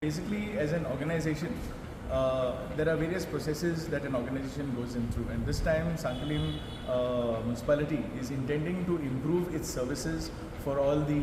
basically, as an organization, there are various processes that an organization goes in through, and this time Sankhali Municipality is intending to improve its services for all the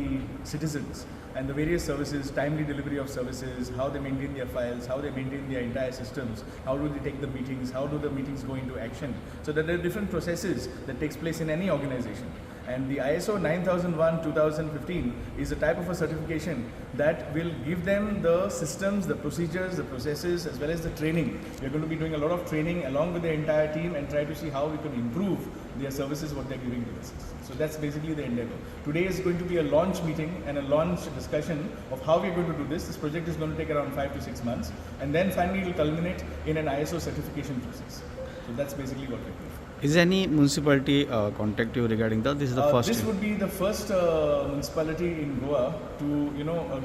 citizens, and the various services, timely delivery of services, how they maintain their files, how they maintain their entire systems, how do they take the meetings, how do the meetings go into action. So that there are different processes that takes place in any organization. And the ISO 9001-2015 is a type of a certification that will give them the systems, the procedures, the processes, as well as the training. We are going to be doing a lot of training along with the entire team and try to see how we can improve their services, what they're giving to us. So that's basically the endeavor. Today is going to be a launch meeting and a launch discussion of how we're going to do this. This project is going to take around 5 to 6 months, and then finally it will culminate in an ISO certification process. So that's basically what we're doing. Is any municipality contact you regarding that? This is the first. This would be the first municipality in Goa to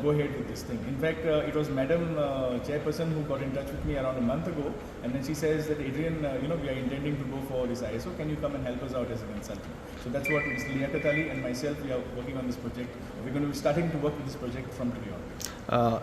go ahead with this thing. In fact, it was Madam Chairperson who got in touch with me around a month ago, and then she says that Adrian, we are intending to go for this ISO. Can you come and help us out as a consultant? So that's what Mr. Liaquat Ali and myself, we are working on this project. We're going to be starting to work with this project from today on.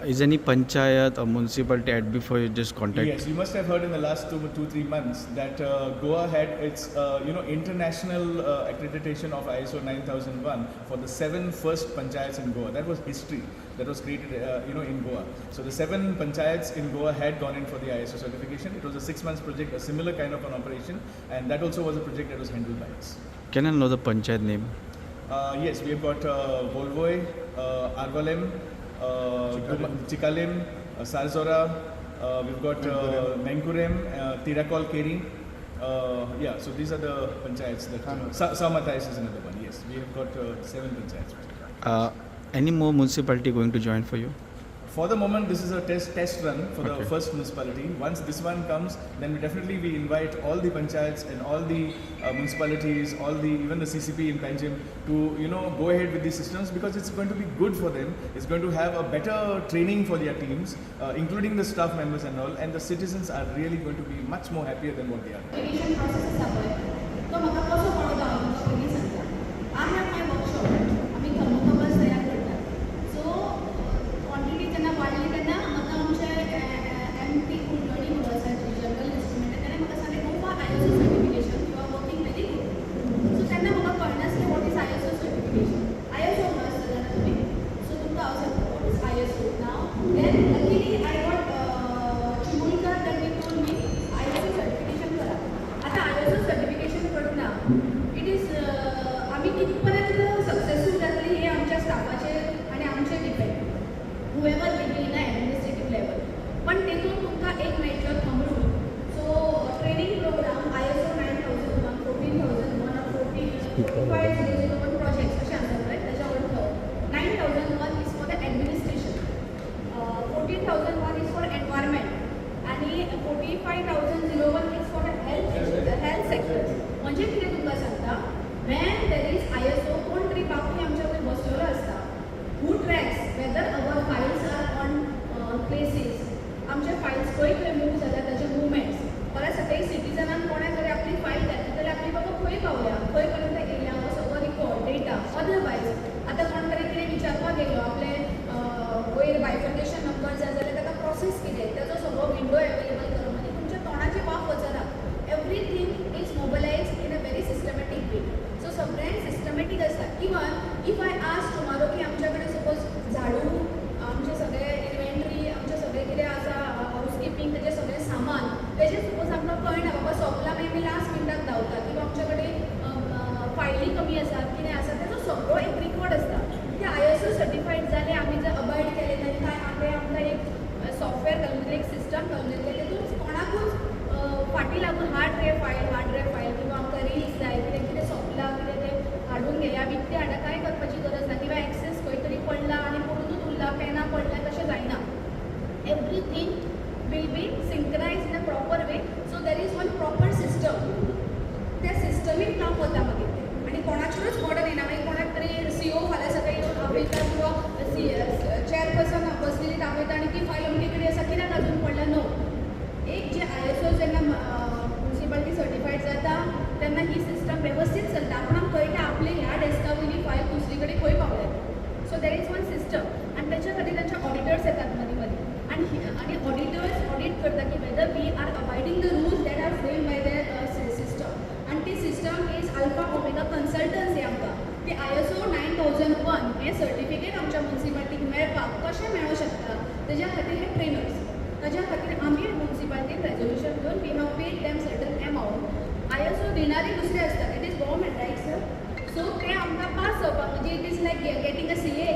Is any panchayat or municipality at before you just contact? Yes, you must have heard in the last 2-3 months that Goa had its international accreditation of ISO 9001 for the 7 first panchayats in Goa. That was history that was created in Goa. So the 7 panchayats in Goa had gone in for the ISO certification. It was a 6 months project, a similar kind of an operation, and that also was a project that was handled by us. Can I know the panchayat name? Yes, we have got Volvoy, Arvalem, Chikalim, Sarzora, we've got Menkurem, Tirakol Keri. So these are the panchayats. Samatais is another one. Yes, we have got 7 panchayats. Any more municipality going to join for you? For the moment, this is a test run for the first municipality. Once this one comes, then we invite all the panchayats and all the municipalities, even the CCP in Panjim to go ahead with these systems, because it's going to be good for them. It's going to have a better training for their teams, including the staff members and all, and the citizens are really going to be much more happier than what they are. I have my workshop. Whoever will be in an administrative level. But देखो तुमका एक major thumb rule. So training program ISO 9001, 14001 or 4501 projects अशे आसतात right? त्याच्यावर 9001 is for the administration, 14001 is for environment, आणि 45001 is for the health sector. म्हणजे कितें तुमकां सांगता, when there is ISO कोण तरी बाकी आमच्या वयर बसलेलो आसता, who tracks whether our files are on places, आमचे files खंय मूव जाल्या ताचे मुवमेंट्स, परत सगळे सिटीजनान कोणा जरी आपली फायल घातली जाल्यार आपली बाबा खंय पावल्या, खंय पर्यंत गेल्या, हो सगळो रिकॉर्ड डेटा. अदरवायज आतां कोण तरी कितें विचारपाक गेलो, आपले वयर बायफर्केशन नंबर जाय जाल्यार ताका प्रोसेस कितें, ताचो सगळो विंडो अवेलेबल करप, म्हणजे तुमच्या तोंडाचे वाफ वचना. Everything is mobilised in a very systematic way. So सगळ्यांक सिस्टमॅटीक आसता. Even if I ask tomorrow की आमच्या कडेन सपोज झाडू, आमचे सगळे इन्व्हेंटरी, आमचे सगळे कितें आसा हाऊसकीपिंग, तेजे सगळे सामान, तेजे सपोज आमकां कळना बाबा सोंपला मागीर आमी लास्ट मिनटाक धांवता, किंवा आमच्या कडेन फायली कमी आसात, कितें आसा, तेजो सगळो एक रिकॉर्ड आसता. ते ISO सर्टिफायड जाले, आमी जर अबायड केले, तेन्ना काय आमकां एक सॉफ्टवेअर घालून दिलें, एक सिस्टम घालून दिलें, तेतून कोणाकूच फाटी लागून हार्ड ड्रायव फायल किंवा आमकां रील्स जाय, कितें सोंपला, कितें तें हाडून घेया, विकतें हाडा, कांय करपाची गरज ना. किंवा एक्सेस खंय तरी पडला आनी पडूनच उरला, पेनां पडल्या, तशें जायना. Everything will be synchronized in a proper way. So there is one proper system. त्या सिस्टमीक काम वता मागीर तें, आनी कोणाचेरूच बर्डन येना. मागीर कोणाक तरी CEO फाल्यां सकाळी येवन आपयता, किंवा चेअरपर्सन बसलेली आपयता आनी ती फायल अमके कडेन आसा, कित्याक अजून पडला. नो, एक जे ISO जेन्ना म्युनिसिपालिटी सर्टिफायड जाता तेन्ना ही सिस्टम वेवस्थीत चलता. आपणाक कळटा आपले ह्या डेस्का वयली फायल दुसरी कडेन खंय पावल्या. सो देर इज वन सिस्टम, आनी तेच्या खातीर तांचे ऑडिटर्स येतात मदीं मदीं, आनी ऑडिट करता की whether we are avoiding the rules that are frame by their system आनी ती system is alpha omega consultancy आमकां की ISO 9001 हें सर्टिफिकेट आमच्या म्युनिसिपालिटीक मेळपाक कशें मेळूं शकता तेज्या खातीर हे ट्रेनर्स ताज्या खातीर आमी म्युनिसिपालिटीन रेजोल्युशन घेवन we have paid them certain amount ISO दिणारी दुसरे आसता it is government right sir so ते आमकां पास जावपाक म्हणजे it is like getting a CA